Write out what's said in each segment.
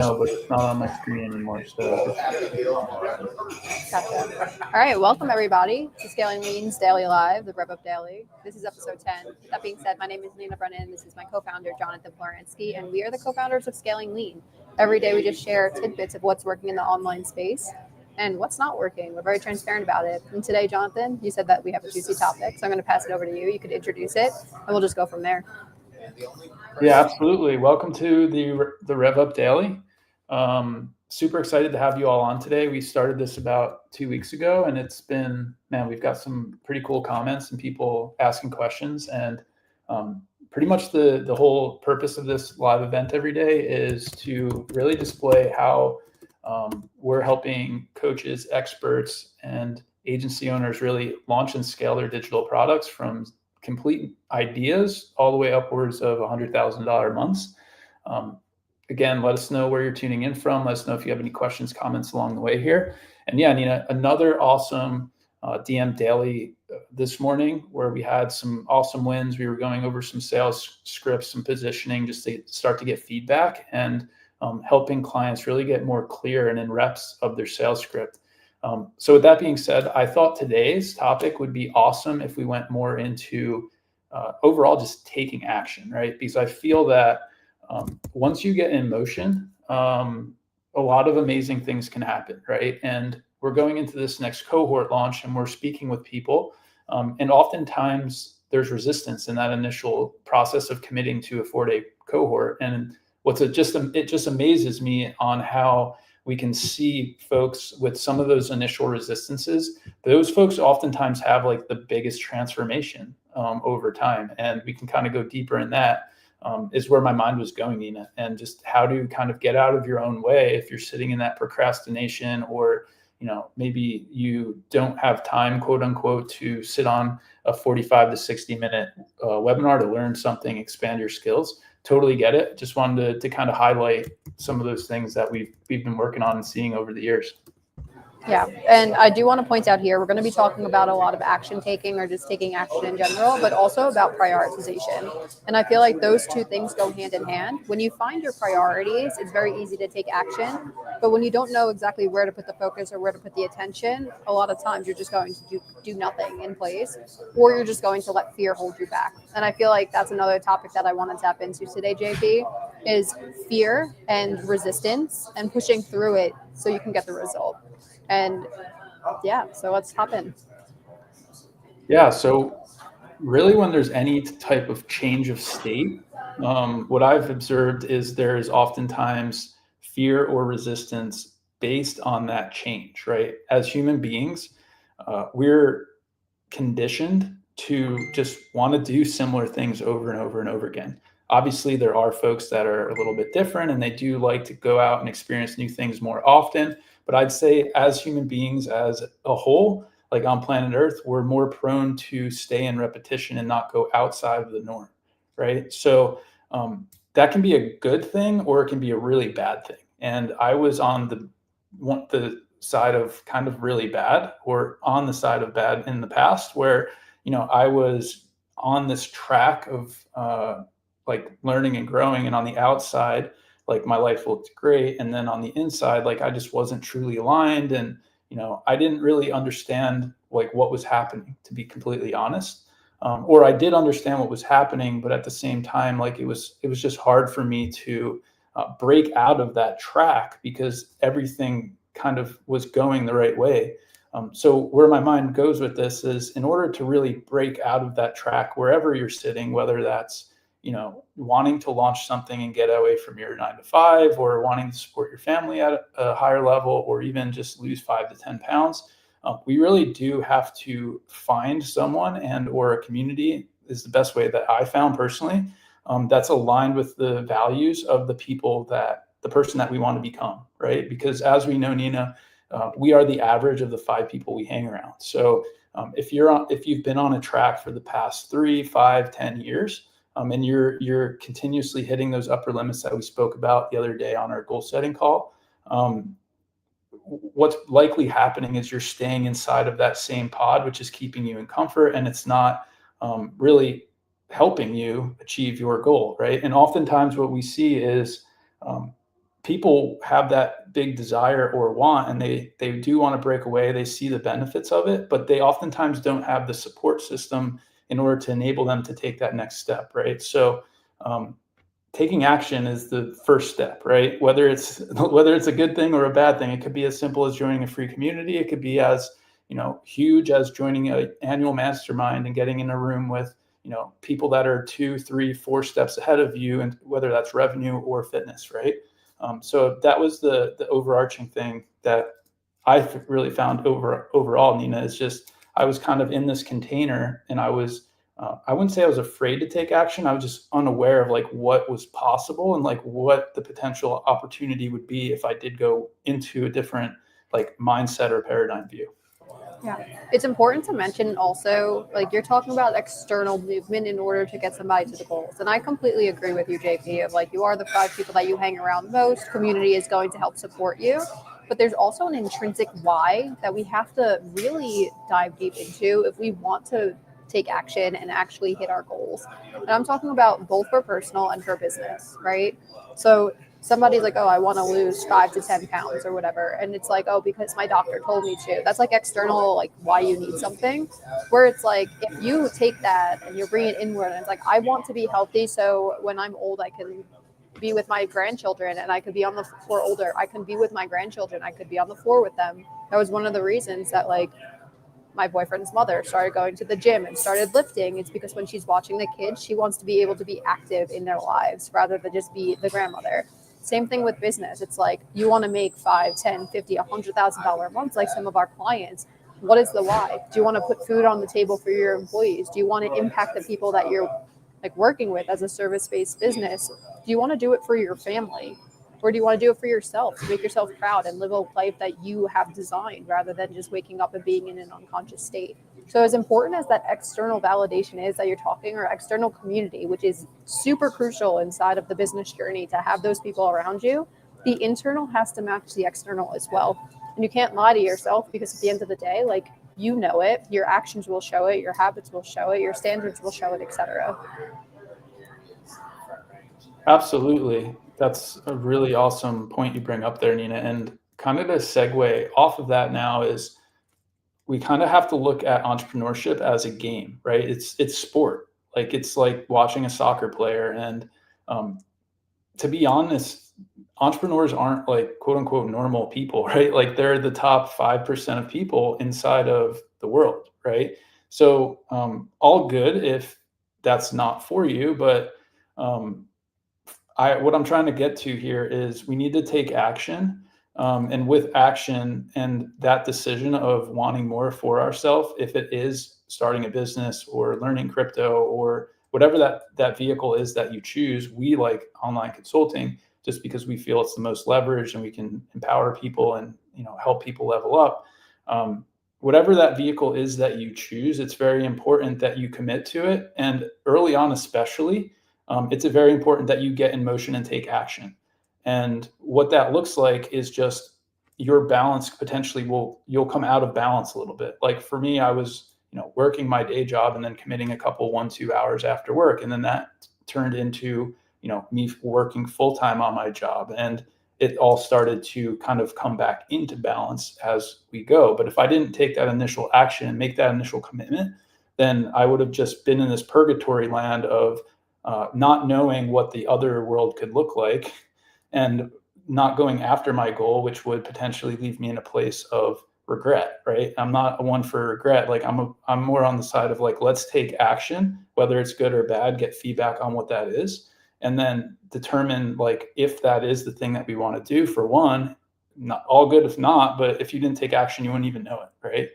No, but it's not on my screen anymore. So Gotcha. All right, welcome everybody to Scaling Lean's Daily Live, the RevUp Daily. This is episode 10. That being said, my name is Nina Brennan. This is my co-founder, Jonathan Florensky, and we are the co-founders of Scaling Lean. Every day we just share tidbits of what's working in the online space and what's not working. We're very transparent about it. And today, Jonathan, you said that we have a juicy topic, so I'm going to pass it over to you. You could introduce it, and we'll just go from there. yeah, absolutely. Welcome to the RevUp Daily. Super excited to have you all on today. We started this about 2 weeks ago, and it's been, man, we've got some pretty cool comments and people asking questions. And pretty much the whole purpose of this live event every day is to really display how we're helping coaches, experts, and agency owners really launch and scale their digital products from complete ideas all the way upwards of $100,000 months. Again, let us know where you're tuning in from. Let us know if you have any questions, comments along the way here. And yeah, Nina, another awesome DM daily this morning where we had some awesome wins. We were going over some sales scripts, some positioning, just to start to get feedback and helping clients really get more clear and in reps of their sales script. So with that being said, I thought today's topic would be awesome if we went more into overall just taking action, right? Because I feel that once you get in motion, a lot of amazing things can happen, right? And we're going into this next cohort launch and we're speaking with people. And oftentimes there's resistance in that initial process of committing to a 4-day cohort. And it just amazes me on how we can see folks with some of those initial resistances. Those folks oftentimes have like the biggest transformation over time. And we can kind of go deeper in that. Is where my mind was going, Nina, and just how to kind of get out of your own way if you're sitting in that procrastination, or maybe you don't have time, quote unquote, to sit on a 45 to 60 minute webinar to learn something, expand your skills. Totally get it. Just wanted to kind of highlight some of those things that we've been working on and seeing over the years. Yeah, and I do want to point out here, we're going to be talking about a lot of action taking or just taking action in general, but also about prioritization. And I feel like those two things go hand in hand. When you find your priorities, it's very easy to take action. But when you don't know exactly where to put the focus or where to put the attention, a lot of times you're just going to do nothing in place, or you're just going to let fear hold you back. And I feel like that's another topic that I want to tap into today, JP, is fear and resistance and pushing through it so you can get the result. And yeah, so let's hop in. Yeah, so really when there's any type of change of state, what I've observed is there's oftentimes fear or resistance based on that change, right? As human beings, we're conditioned to just want to do similar things over and over and over again. Obviously, there are folks that are a little bit different and they do like to go out and experience new things more often. But I'd say as human beings as a whole, like on planet Earth, we're more prone to stay in repetition and not go outside of the norm, right? So that can be a good thing or it can be a really bad thing. And I was on the side of kind of really bad, or on the side of bad in the past, where I was on this track of like learning and growing, and on the outside, like my life looked great, and then on the inside, like I just wasn't truly aligned, and I didn't really understand like what was happening, to be completely honest. Or I did understand what was happening, but at the same time, like it was just hard for me to break out of that track because everything kind of was going the right way. So where my mind goes with this is, in order to really break out of that track, wherever you're sitting, whether that's wanting to launch something and get away from your 9 to 5, or wanting to support your family at a higher level, or even just lose 5 to 10 pounds, we really do have to find someone or a community, is the best way that I found personally, that's aligned with the values of the person that we want to become, right? Because as we know, Nina, we are the average of the 5 people we hang around. So if you've been on a track for the past 3, 5, 10 years, and you're continuously hitting those upper limits that we spoke about the other day on our goal setting call, what's likely happening is you're staying inside of that same pod, which is keeping you in comfort, and it's not really helping you achieve your goal, right? And oftentimes what we see is people have that big desire or want, and they do want to break away. They see the benefits of it, but they oftentimes don't have the support system in order to enable them to take that next step, right? So taking action is the first step, right? Whether it's a good thing or a bad thing. It could be as simple as joining a free community. It could be as huge as joining an annual mastermind and getting in a room with people that are 2, 3, 4 steps ahead of you, and whether that's revenue or fitness, right? So that was the overarching thing that I really found overall, Nina, is just I was kind of in this container, and I wouldn't say I was afraid to take action. I was just unaware of like what was possible and like what the potential opportunity would be if I did go into a different like mindset or paradigm view. Yeah. It's important to mention also, like you're talking about external movement in order to get somebody to the goals. And I completely agree with you, JP, of like you are the 5 people that you hang around most. Community is going to help support you. But there's also an intrinsic why that we have to really dive deep into if we want to take action and actually hit our goals. And I'm talking about both for personal and for business, right? So somebody's like, oh, I want to lose 5 to 10 pounds or whatever. And it's like, oh, because my doctor told me to. That's like external, like why you need something. Where it's like, if you take that and you're bringing it inward, and it's like, I want to be healthy. So when I'm old, I can be with my grandchildren, and I could be on the floor older. I can be with my grandchildren. I could be on the floor with them. That was one of the reasons that like my boyfriend's mother started going to the gym and started lifting. It's because when she's watching the kids, she wants to be able to be active in their lives rather than just be the grandmother. Same thing with business. It's like you want to make $5, $10, $50, $100,000 months like some of our clients. What is the why? Do you want to put food on the table for your employees? Do you want to impact the people that you're like working with as a service-based business? Do you want to do it for your family? Or do you want to do it for yourself to make yourself proud and live a life that you have designed rather than just waking up and being in an unconscious state? So as important as that external validation is that you're talking, or external community, which is super crucial inside of the business journey to have those people around you, the internal has to match the external as well. And you can't lie to yourself, because at the end of the day, like, you know it, your actions will show it, your habits will show it, your standards will show it, etc. Absolutely. That's a really awesome point you bring up there, Nina. And kind of a segue off of that now is we kind of have to look at entrepreneurship as a game, right? It's sport. Like it's like watching a soccer player. And to be honest, entrepreneurs aren't like quote unquote normal people, right? Like they're the top 5% of people inside of the world, right? So all good if that's not for you, but what I'm trying to get to here is we need to take action. And with action and that decision of wanting more for ourselves, if it is starting a business or learning crypto or whatever that vehicle is that you choose, we like online consulting just because we feel it's the most leverage and we can empower people and help people level up. Whatever that vehicle is that you choose, it's very important that you commit to it. And early on, especially, it's very important that you get in motion and take action. And what that looks like is just your balance potentially you'll come out of balance a little bit. Like for me, I was, working my day job and then committing a couple 1-2 hours after work. And then that turned into, me working full-time on my job. And it all started to kind of come back into balance as we go. But if I didn't take that initial action and make that initial commitment, then I would have just been in this purgatory land of not knowing what the other world could look like and not going after my goal, which would potentially leave me in a place of regret, right? I'm not one for regret. Like I'm more on the side of like, let's take action, whether it's good or bad, get feedback on what that is, and then determine like if that is the thing that we want to do. For one, not all good if not, but if you didn't take action, you wouldn't even know it, right?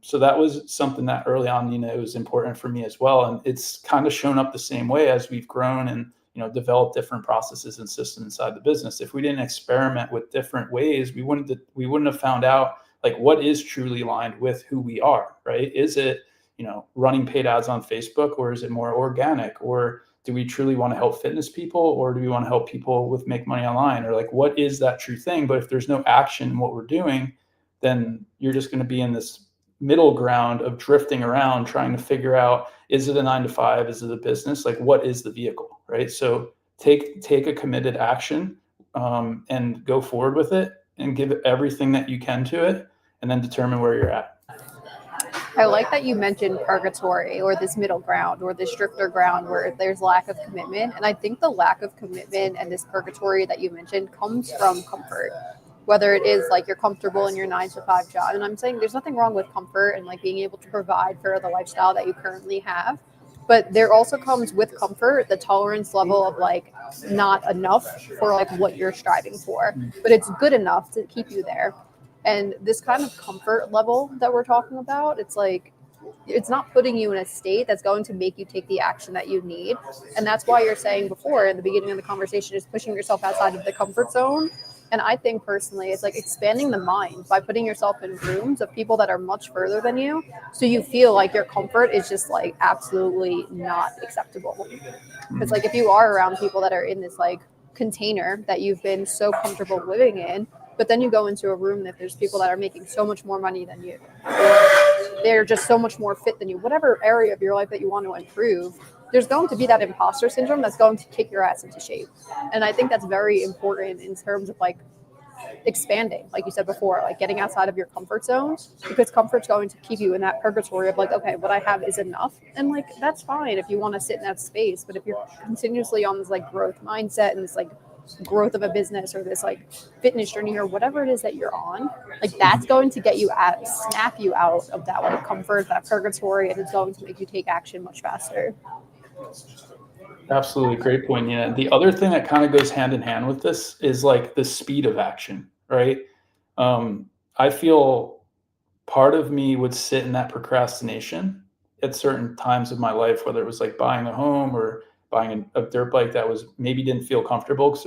So that was something that early on, it was important for me as well. And it's kind of shown up the same way as we've grown and, developed different processes and systems inside the business. If we didn't experiment with different ways, we wouldn't have found out like what is truly aligned with who we are, right? Is it, running paid ads on Facebook, or is it more organic? Or do we truly want to help fitness people, or do we want to help people with make money online? Or like, what is that true thing? But if there's no action in what we're doing, then you're just going to be in this middle ground of drifting around trying to figure out, is it a 9 to 5? Is it a business? Like what is the vehicle, right? So take a committed action, and go forward with it and give it everything that you can to it, and then determine where you're at. I like that you mentioned purgatory or this middle ground or this stricter ground where there's lack of commitment. And I think the lack of commitment and this purgatory that you mentioned comes from comfort. Whether it is like you're comfortable in your 9 to 5 job. And I'm saying there's nothing wrong with comfort and like being able to provide for the lifestyle that you currently have. But there also comes with comfort the tolerance level of like not enough for like what you're striving for, but it's good enough to keep you there. And this kind of comfort level that we're talking about, it's like it's not putting you in a state that's going to make you take the action that you need. And that's why you're saying before in the beginning of the conversation is pushing yourself outside of the comfort zone. And I think personally, it's like expanding the mind by putting yourself in rooms of people that are much further than you. So you feel like your comfort is just like absolutely not acceptable. Because like if you are around people that are in this like container that you've been so comfortable living in, but then you go into a room that there's people that are making so much more money than you, or they're just so much more fit than you, whatever area of your life that you want to improve, there's going to be that imposter syndrome that's going to kick your ass into shape. And I think that's very important in terms of like expanding, like you said before, like getting outside of your comfort zone, because comfort's going to keep you in that purgatory of like, okay, what I have is enough. And like, that's fine if you want to sit in that space. But if you're continuously on this like growth mindset and this like growth of a business or this like fitness journey or whatever it is that you're on, like that's going to get you out, snap you out of that like comfort, that purgatory, and it's going to make you take action much faster. Absolutely. Great point. Yeah. The other thing that kind of goes hand in hand with this is like the speed of action, right? I feel part of me would sit in that procrastination at certain times of my life, whether it was like buying a home or buying a dirt bike that was maybe didn't feel comfortable because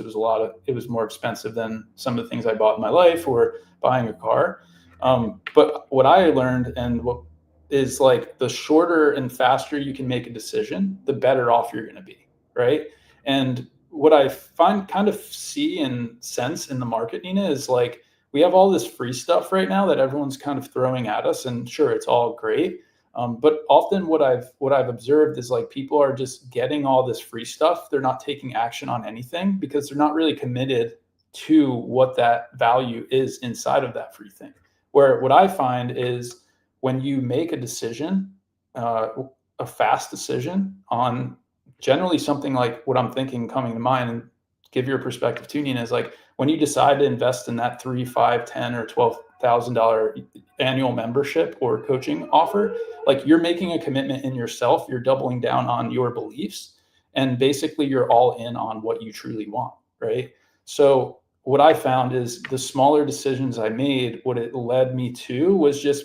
it was more expensive than some of the things I bought in my life, or buying a car. But what I learned and what is like the shorter and faster you can make a decision, the better off you're going to be. Right. And what I kind of see and sense in the market, Nina, is like we have all this free stuff right now that everyone's kind of throwing at us, and sure, it's all great. But often what I've observed is like people are just getting all this free stuff. They're not taking action on anything because they're not really committed to what that value is inside of that free thing. Where what I find is when you make a decision, a fast decision on generally something like what I'm thinking coming to mind, and give your perspective too, Nina, is like when you decide to invest in that $3, $5, $10, or $12,000 annual membership or coaching offer, like you're making a commitment in yourself, you're doubling down on your beliefs, and basically you're all in on what you truly want, right? So what I found is the smaller decisions I made, what it led me to was just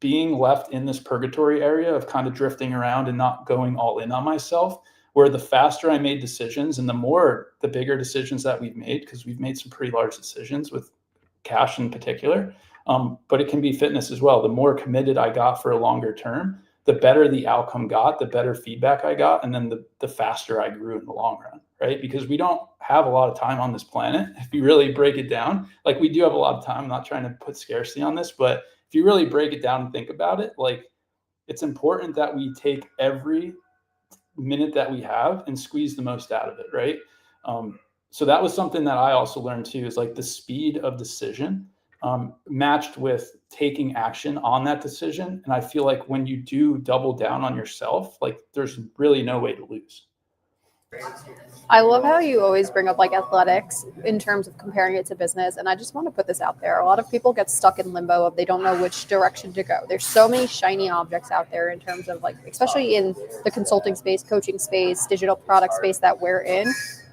being left in this purgatory area of kind of drifting around and not going all in on myself, where the faster I made decisions and the bigger decisions that we've made, because we've made some pretty large decisions with cash in particular, but it can be fitness as well. The more committed I got for a longer term, the better the outcome got, the better feedback I got, and then the faster I grew in the long run, right? Because we don't have a lot of time on this planet. If you really break it down, like we do have a lot of time. I'm not trying to put scarcity on this, but if you really break it down and think about it, like it's important that we take every minute that we have and squeeze the most out of it, right? So that was something that I also learned too, is like the speed of decision matched with taking action on that decision. And I feel like when you do double down on yourself, like there's really no way to lose. I love how you always bring up like athletics in terms of comparing it to business. And I just want to put this out there. A lot of people get stuck in limbo of they don't know which direction to go. There's so many shiny objects out there in terms of like, especially in the consulting space, coaching space, digital product space that we're in.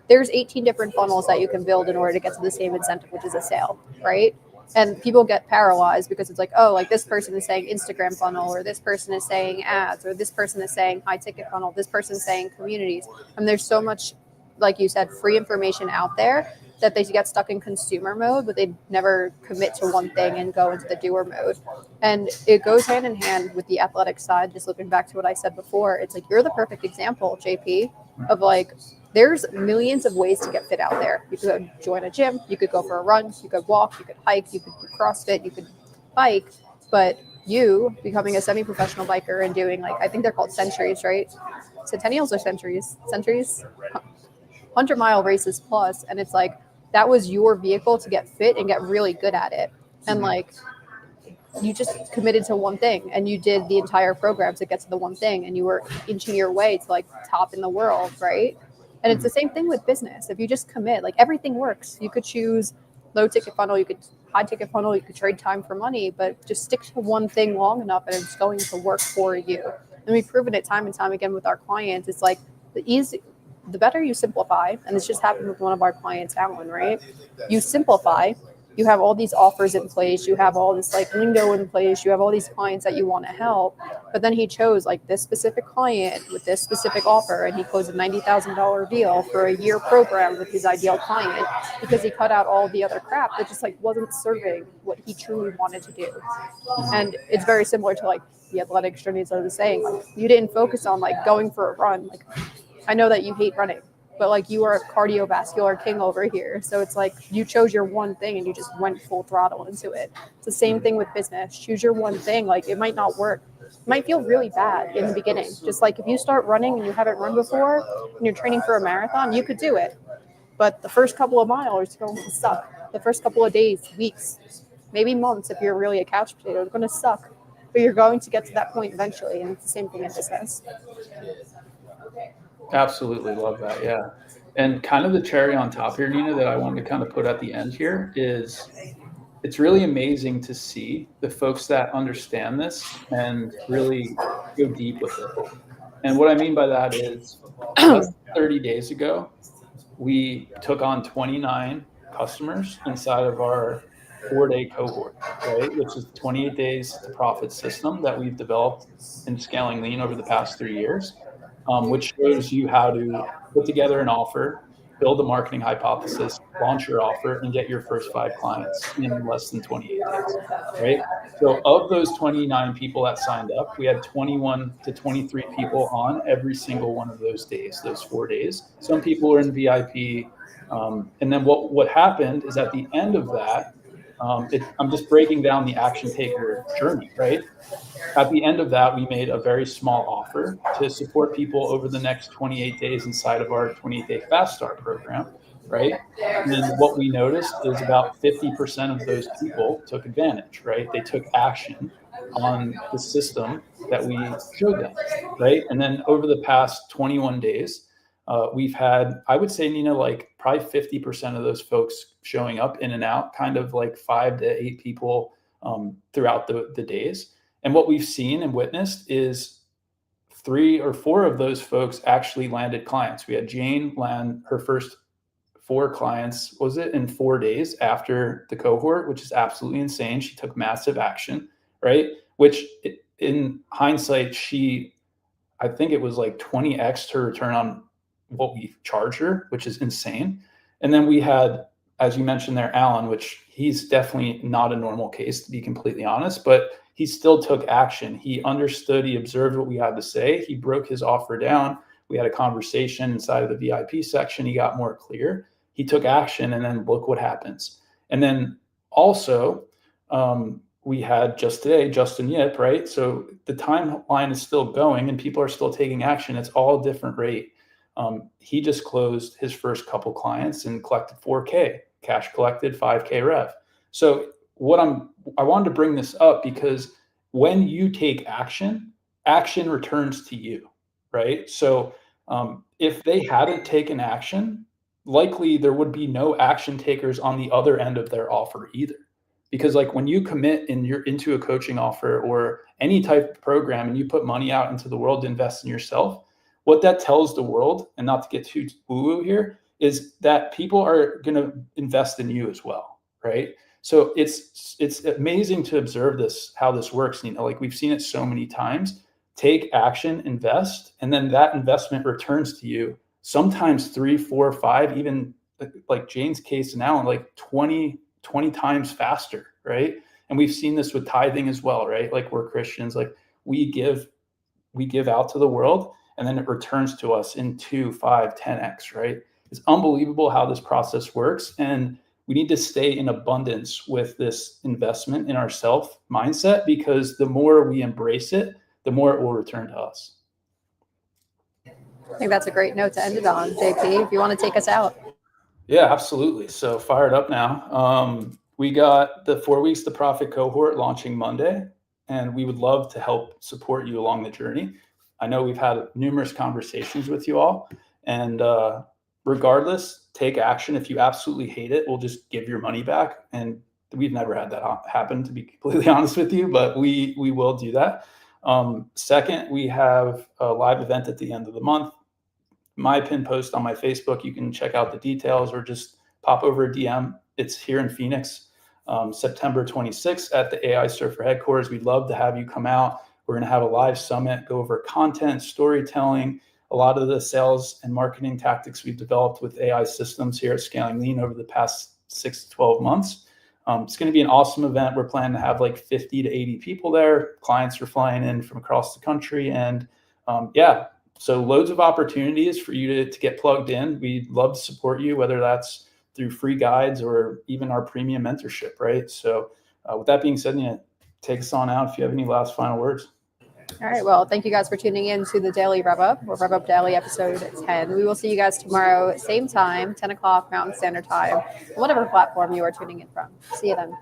There's 18 different funnels that you can build in order to get to the same incentive, which is a sale, right? And people get paralyzed because it's like, oh, like this person is saying Instagram funnel, or this person is saying ads, or this person is saying high ticket funnel, this person is saying communities. And there's so much, like you said, free information out there that they get stuck in consumer mode, but they never commit to one thing and go into the doer mode. And it goes hand in hand with the athletic side. Just looking back to what I said before, it's like you're the perfect example, JP, of like there's millions of ways to get fit out there. You could go join a gym, you could go for a run, you could walk, you could hike, you could do CrossFit, you could bike, but you becoming a semi-professional biker and doing like, I think they're called centuries, right? Centennials or centuries? 100-mile races plus. And it's like that was your vehicle to get fit and get really good at it. And like, you just committed to one thing and you did the entire program to get to the one thing, and you were inching your way to like top in the world, right? And it's the same thing with business. If you just commit, like everything works. You could choose low ticket funnel, you could high ticket funnel, you could trade time for money, but just stick to one thing long enough and it's going to work for you. And we've proven it time and time again with our clients. It's like the better you simplify, and this just happened with one of our clients, Alan, right? You simplify, you have all these offers in place, you have all this like lingo in place, you have all these clients that you want to help, but then he chose like this specific client with this specific offer, and he closed a $90,000 deal for a year program with his ideal client because he cut out all the other crap that just like wasn't serving what he truly wanted to do. And it's very similar to like the athletic journeys I was saying. Like, you didn't focus on like going for a run. Like, I know that you hate running, but like you are a cardiovascular king over here. So it's like you chose your one thing and you just went full throttle into it. It's the same thing with business. Choose your one thing. Like, it might not work. It might feel really bad in the beginning. Just like if you start running and you haven't run before and you're training for a marathon, you could do it. But the first couple of miles are going to suck. The first couple of days, weeks, maybe months, if you're really a couch potato, are going to suck. But you're going to get to that point eventually. And it's the same thing in business. Absolutely love that. Yeah. And kind of the cherry on top here, Nina, that I wanted to kind of put at the end here is it's really amazing to see the folks that understand this and really go deep with it. And what I mean by that is less than 30 days ago, we took on 29 customers inside of our 4-day cohort, right? Which is 28 days to profit system that we've developed in scaling lean over the past 3 years, which shows you how to put together an offer, build a marketing hypothesis, launch your offer, and get your first 5 clients in less than 28 days, right? So of those 29 people that signed up, we had 21 to 23 people on every single one of those days, those 4 days. Some people were in VIP. And then what happened is at the end of that, I'm just breaking down the action taker journey, right? At the end of that, we made a very small offer to support people over the next 28 days inside of our 28-day Fast Start program, right? And what we noticed is about 50% of those people took advantage, right? They took action on the system that we showed them, right? And then over the past 21 days, we've had, I would say, Nina, like probably 50% of those folks showing up in and out, kind of like 5 to 8 people throughout the days. And what we've seen and witnessed is 3 or 4 of those folks actually landed clients. We had Jane land her first 4 clients, was it, in 4 days after the cohort, which is absolutely insane. She took massive action, right? Which in hindsight, I think it was like 20x her return on what we charge her, which is insane. And then we had, as you mentioned there, Alan, which he's definitely not a normal case, to be completely honest, but he still took action. He understood, he observed what we had to say. He broke his offer down. We had a conversation inside of the VIP section. He got more clear. He took action, and then look what happens. And then also, we had just today, Justin Yip, right? So the timeline is still going and people are still taking action. It's all a different rate. He just closed his first couple clients and collected 4K, cash collected, 5K rev. So I wanted to bring this up because when you take action, action returns to you, right? So if they hadn't taken action, likely there would be no action takers on the other end of their offer either. Because like when you commit into a coaching offer or any type of program and you put money out into the world to invest in yourself, what that tells the world, and not to get too woo-woo here, is that people are going to invest in you as well, right? So it's amazing to observe how this works. You know, like we've seen it so many times. Take action, invest, and then that investment returns to you sometimes 3, 4, 5, even like Jane's case now, like 20 times faster, right? And we've seen this with tithing as well, right? Like we're Christians, like we give out to the world and then it returns to us in 2, 5, 10x, right? It's unbelievable how this process works. And we need to stay in abundance with this investment in ourself mindset, because the more we embrace it, the more it will return to us. I think that's a great note to end it on, JP, if you want to take us out. Yeah, absolutely. So fired up now. We got the 4 weeks to profit cohort launching Monday, and we would love to help support you along the journey. I know we've had numerous conversations with you all, and regardless, take action. If you absolutely hate it, we'll just give your money back. And we've never had that happen, to be completely honest with you, but we will do that. Second, we have a live event at the end of the month. My pin post on my Facebook. You can check out the details or just pop over a DM. It's here in Phoenix, September 26th at the AI Surfer headquarters. We'd love to have you come out. We're going to have a live summit, go over content, storytelling, a lot of the sales and marketing tactics we've developed with AI systems here at Scaling Lean over the past 6 to 12 months. It's going to be an awesome event. We're planning to have like 50 to 80 people there. Clients are flying in from across the country. And yeah, so loads of opportunities for you to get plugged in. We'd love to support you, whether that's through free guides or even our premium mentorship, right? So with that being said, take us on out if you have any last final words. All right. Well, thank you guys for tuning in to the Daily RevUp or RevUp Daily episode 10. We will see you guys tomorrow, same time, 10 o'clock Mountain Standard Time, whatever platform you are tuning in from. See you then.